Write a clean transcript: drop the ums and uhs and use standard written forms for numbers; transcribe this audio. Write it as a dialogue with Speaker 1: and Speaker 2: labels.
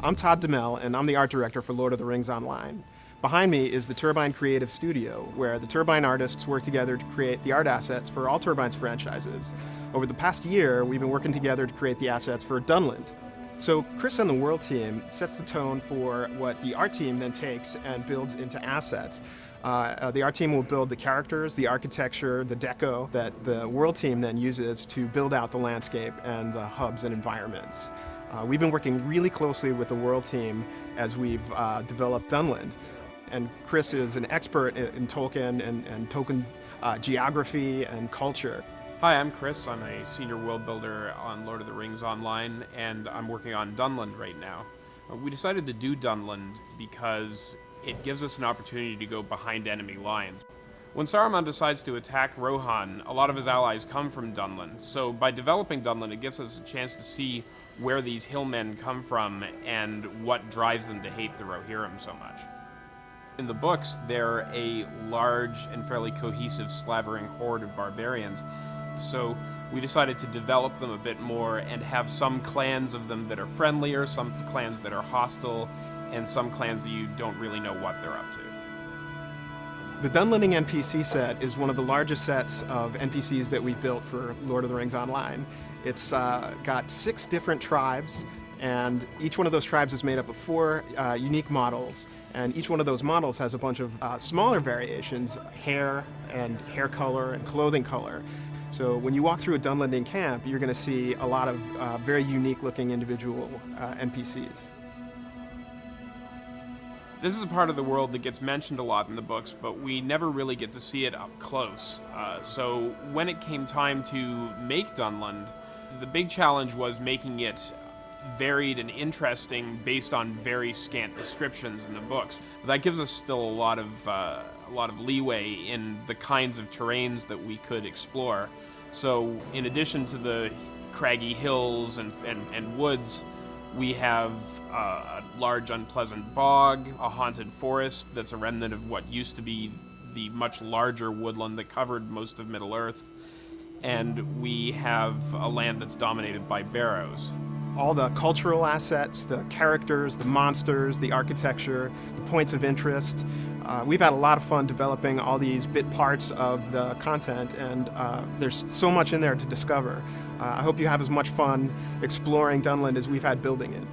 Speaker 1: I'm Todd DeMelle, and I'm the art director for Lord of the Rings Online. Behind me is the Turbine Creative Studio, where the Turbine artists work together to create the art assets for all Turbine's franchises. Over the past year, we've been working together to create the assets for Dunland. So Chris and the World team sets the tone for what the art team then takes and builds into assets. The art team will build the characters, the architecture, the deco that the World team then uses to build out the landscape and the hubs and environments. We've been working really closely with the World team as we've developed Dunland. And Chris is an expert in Tolkien and Tolkien geography and culture.
Speaker 2: Hi, I'm Chris. I'm a senior world builder on Lord of the Rings Online, and I'm working on Dunland right now. We decided to do Dunland because it gives us an opportunity to go behind enemy lines. When Saruman decides to attack Rohan, a lot of his allies come from Dunland, so by developing Dunland it gives us a chance to see where these hillmen come from and what drives them to hate the Rohirrim so much. In the books, they're a large and fairly cohesive slavering horde of barbarians, so we decided to develop them a bit more and have some clans of them that are friendlier, some clans that are hostile, and some clans that you don't really know what they're up to.
Speaker 1: The Dunlanding NPC set is one of the largest sets of NPCs that we've built for Lord of the Rings Online. It's got 6 different tribes, and each one of those tribes is made up of 4 unique models, and each one of those models has a bunch of smaller variations, hair and hair color and clothing color. So when you walk through a Dunlanding camp, you're going to see a lot of very unique looking individual NPCs.
Speaker 2: This is a part of the world that gets mentioned a lot in the books, but we never really get to see it up close. So when it came time to make Dunland, the big challenge was making it varied and interesting based on very scant descriptions in the books. But that gives us still a lot of leeway in the kinds of terrains that we could explore. So in addition to the craggy hills and woods, we have a large unpleasant bog, a haunted forest that's a remnant of what used to be the much larger woodland that covered most of Middle-earth, and we have a land that's dominated by barrows.
Speaker 1: All the cultural assets, the characters, the monsters, the architecture, the points of interest. We've had a lot of fun developing all these bit parts of the content, and there's so much in there to discover. I hope you have as much fun exploring Dunland as we've had building it.